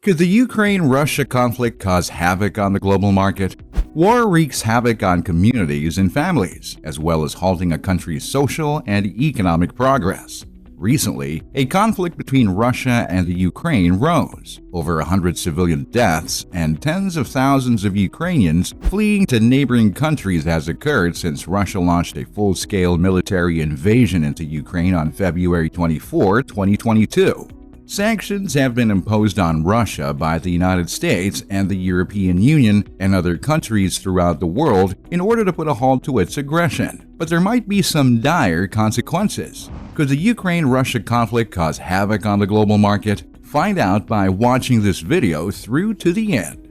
Could the Ukraine-Russia conflict cause havoc on the global market? War wreaks havoc on communities and families, as well as halting a country's social and economic progress. Recently, a conflict between Russia and the Ukraine rose. Over 100 civilian deaths and tens of thousands of Ukrainians fleeing to neighboring countries has occurred since Russia launched a full-scale military invasion into Ukraine on February 24, 2022. Sanctions have been imposed on Russia by the United States and the European Union and other countries throughout the world in order to put a halt to its aggression. But there might be some dire consequences. Could the Ukraine-Russia conflict cause havoc on the global market? Find out by watching this video through to the end.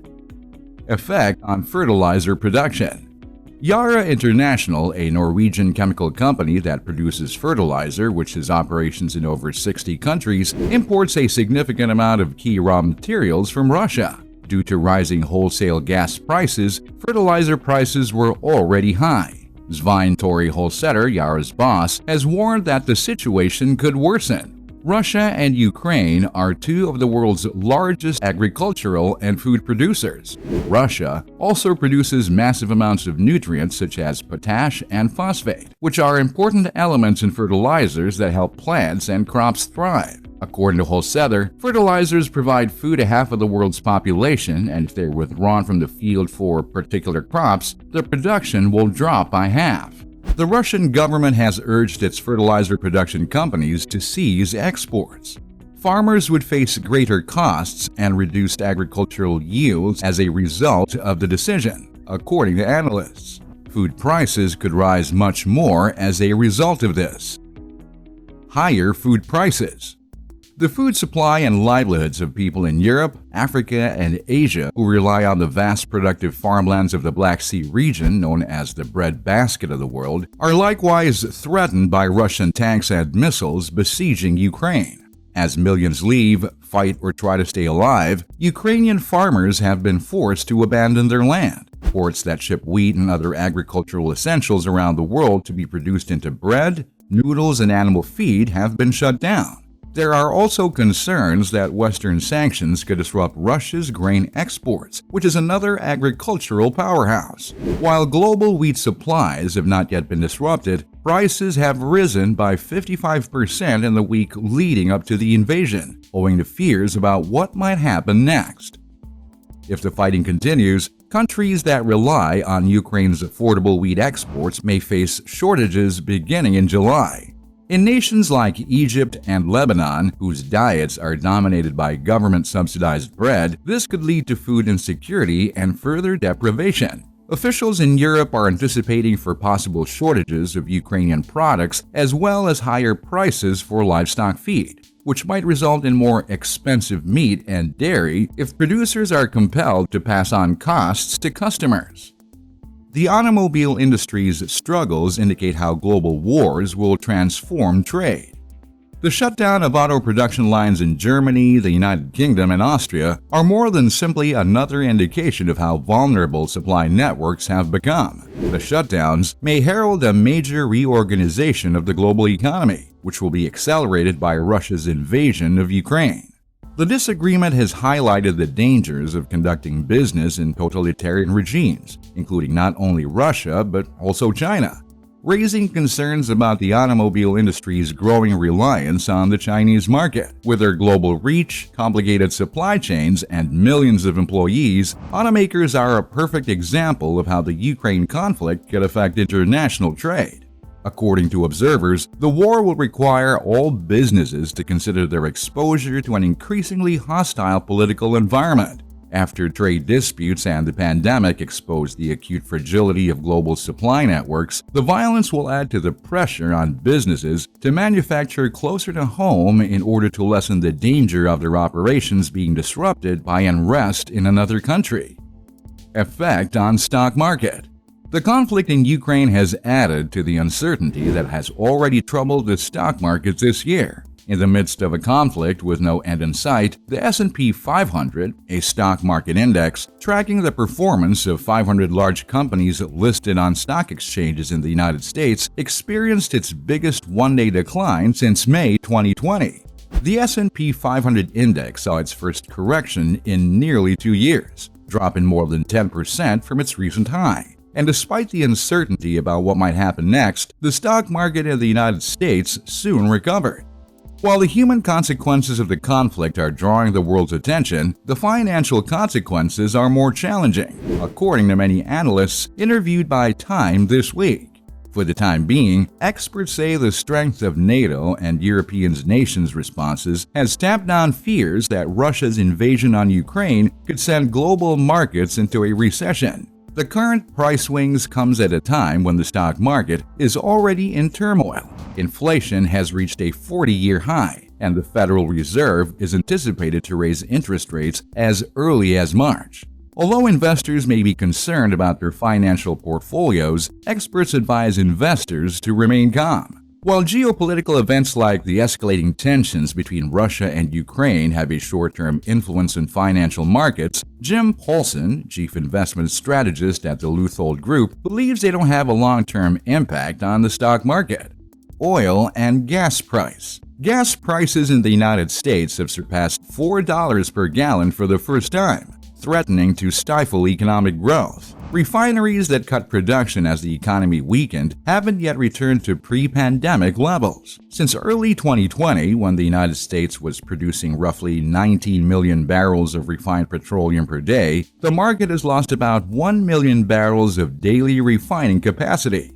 Effect on fertilizer production. Yara International, a Norwegian chemical company that produces fertilizer, which has operations in over 60 countries, imports a significant amount of key raw materials from Russia. Due to rising wholesale gas prices, fertilizer prices were already high. Svein Tore Holsetter, Yara's boss, has warned that the situation could worsen. Russia and Ukraine are two of the world's largest agricultural and food producers. Russia also produces massive amounts of nutrients such as potash and phosphate, which are important elements in fertilizers that help plants and crops thrive. According to Holsetter, fertilizers provide food to half of the world's population, and if they're withdrawn from the field for particular crops, the production will drop by half. The Russian government has urged its fertilizer production companies to cease exports. Farmers would face greater costs and reduced agricultural yields as a result of the decision, according to analysts. Food prices could rise much more as a result of this. Higher food prices. The food supply and livelihoods of people in Europe, Africa, and Asia who rely on the vast productive farmlands of the Black Sea region, known as the breadbasket of the world, are likewise threatened by Russian tanks and missiles besieging Ukraine. As millions leave, fight, or try to stay alive, Ukrainian farmers have been forced to abandon their land. Ports that ship wheat and other agricultural essentials around the world to be produced into bread, noodles, and animal feed have been shut down. There are also concerns that Western sanctions could disrupt Russia's grain exports, which is another agricultural powerhouse. While global wheat supplies have not yet been disrupted, prices have risen by 55% in the week leading up to the invasion, owing to fears about what might happen next. If the fighting continues, countries that rely on Ukraine's affordable wheat exports may face shortages beginning in July. In nations like Egypt and Lebanon, whose diets are dominated by government-subsidized bread, this could lead to food insecurity and further deprivation. Officials in Europe are anticipating for possible shortages of Ukrainian products as well as higher prices for livestock feed, which might result in more expensive meat and dairy if producers are compelled to pass on costs to customers. The automobile industry's struggles indicate how global wars will transform trade. The shutdown of auto production lines in Germany, the United Kingdom, and Austria are more than simply another indication of how vulnerable supply networks have become. The shutdowns may herald a major reorganization of the global economy, which will be accelerated by Russia's invasion of Ukraine. The disagreement has highlighted the dangers of conducting business in totalitarian regimes, including not only Russia but also China, raising concerns about the automobile industry's growing reliance on the Chinese market. With their global reach, complicated supply chains, and millions of employees, automakers are a perfect example of how the Ukraine conflict could affect international trade. According to observers, the war will require all businesses to consider their exposure to an increasingly hostile political environment. After trade disputes and the pandemic exposed the acute fragility of global supply networks, the violence will add to the pressure on businesses to manufacture closer to home in order to lessen the danger of their operations being disrupted by unrest in another country. Effect on stock market. The conflict in Ukraine has added to the uncertainty that has already troubled the stock markets this year. In the midst of a conflict with no end in sight, the S&P 500, a stock market index tracking the performance of 500 large companies listed on stock exchanges in the United States, experienced its biggest one-day decline since May 2020. The S&P 500 index saw its first correction in nearly 2 years, dropping more than 10% from its recent high. And despite the uncertainty about what might happen next, the stock market in the United States soon recovered. While the human consequences of the conflict are drawing the world's attention, the financial consequences are more challenging, according to many analysts interviewed by Time this week. For the time being, experts say the strength of NATO and European nations' responses has tamped down fears that Russia's invasion on Ukraine could send global markets into a recession. The current price swings comes at a time when the stock market is already in turmoil. Inflation has reached a 40-year high, and the Federal Reserve is anticipated to raise interest rates as early as March. Although investors may be concerned about their financial portfolios, experts advise investors to remain calm. While geopolitical events like the escalating tensions between Russia and Ukraine have a short-term influence on financial markets, Jim Paulson, chief investment strategist at the Luthold Group, believes they don't have a long-term impact on the stock market. Oil and gas price. Gas prices in the United States have surpassed $4 per gallon for the first time, threatening to stifle economic growth. Refineries that cut production as the economy weakened haven't yet returned to pre-pandemic levels. Since early 2020, when the United States was producing roughly 19 million barrels of refined petroleum per day, the market has lost about 1 million barrels of daily refining capacity.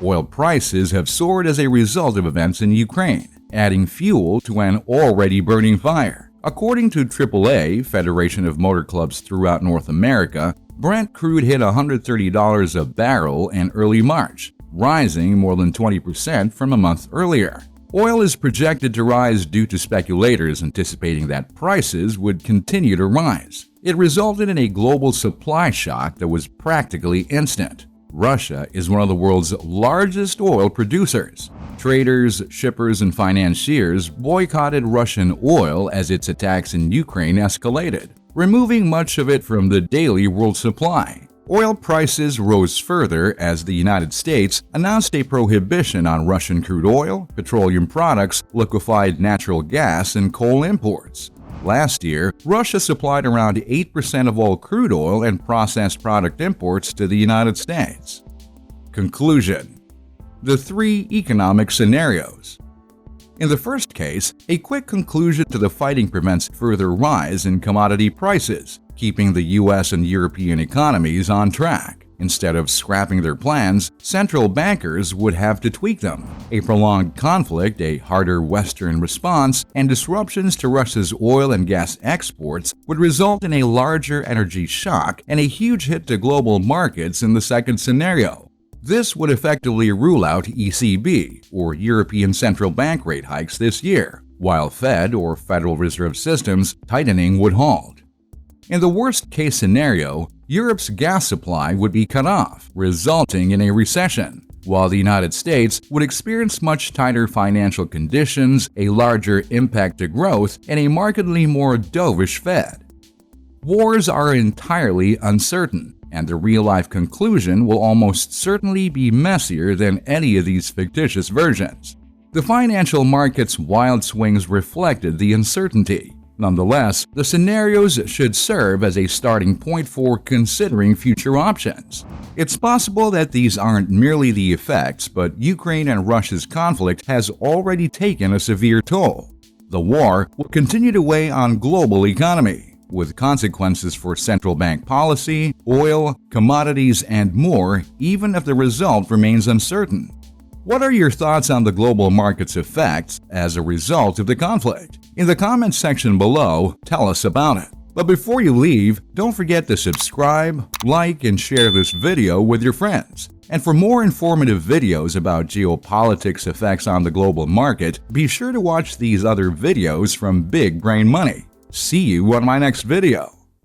Oil prices have soared as a result of events in Ukraine, adding fuel to an already burning fire. According to AAA, Federation of Motor Clubs throughout North America, Brent crude hit $130 a barrel in early March, rising more than 20% from a month earlier. Oil is projected to rise due to speculators anticipating that prices would continue to rise. It resulted in a global supply shock that was practically instant. Russia is one of the world's largest oil producers. Traders, shippers, and financiers boycotted Russian oil as its attacks in Ukraine escalated, removing much of it from the daily world supply. Oil prices rose further as the United States announced a prohibition on Russian crude oil, petroleum products, liquefied natural gas, and coal imports. Last year, Russia supplied around 8% of all crude oil and processed product imports to the United States. Conclusion: the 3 economic scenarios. In the first case, a quick conclusion to the fighting prevents further rise in commodity prices, keeping the U.S. and European economies on track. Instead of scrapping their plans, central bankers would have to tweak them. A prolonged conflict, a harder Western response, and disruptions to Russia's oil and gas exports would result in a larger energy shock and a huge hit to global markets in the second scenario. This would effectively rule out ECB, or European Central Bank rate hikes this year, while Fed, or Federal Reserve Systems, tightening would halt. In the worst-case scenario, Europe's gas supply would be cut off, resulting in a recession, while the United States would experience much tighter financial conditions, a larger impact to growth, and a markedly more dovish Fed. Wars are entirely uncertain, and the real-life conclusion will almost certainly be messier than any of these fictitious versions. The financial market's wild swings reflected the uncertainty. Nonetheless, the scenarios should serve as a starting point for considering future options. It's possible that these aren't merely the effects, but Ukraine and Russia's conflict has already taken a severe toll. The war will continue to weigh on global economy, with consequences for central bank policy, oil, commodities, and more, even if the result remains uncertain. What are your thoughts on the global market's effects as a result of the conflict? In the comments section below, tell us about it. But before you leave, don't forget to subscribe, like, and share this video with your friends. And for more informative videos about geopolitics effects on the global market, be sure to watch these other videos from Big Brain Money. See you on my next video.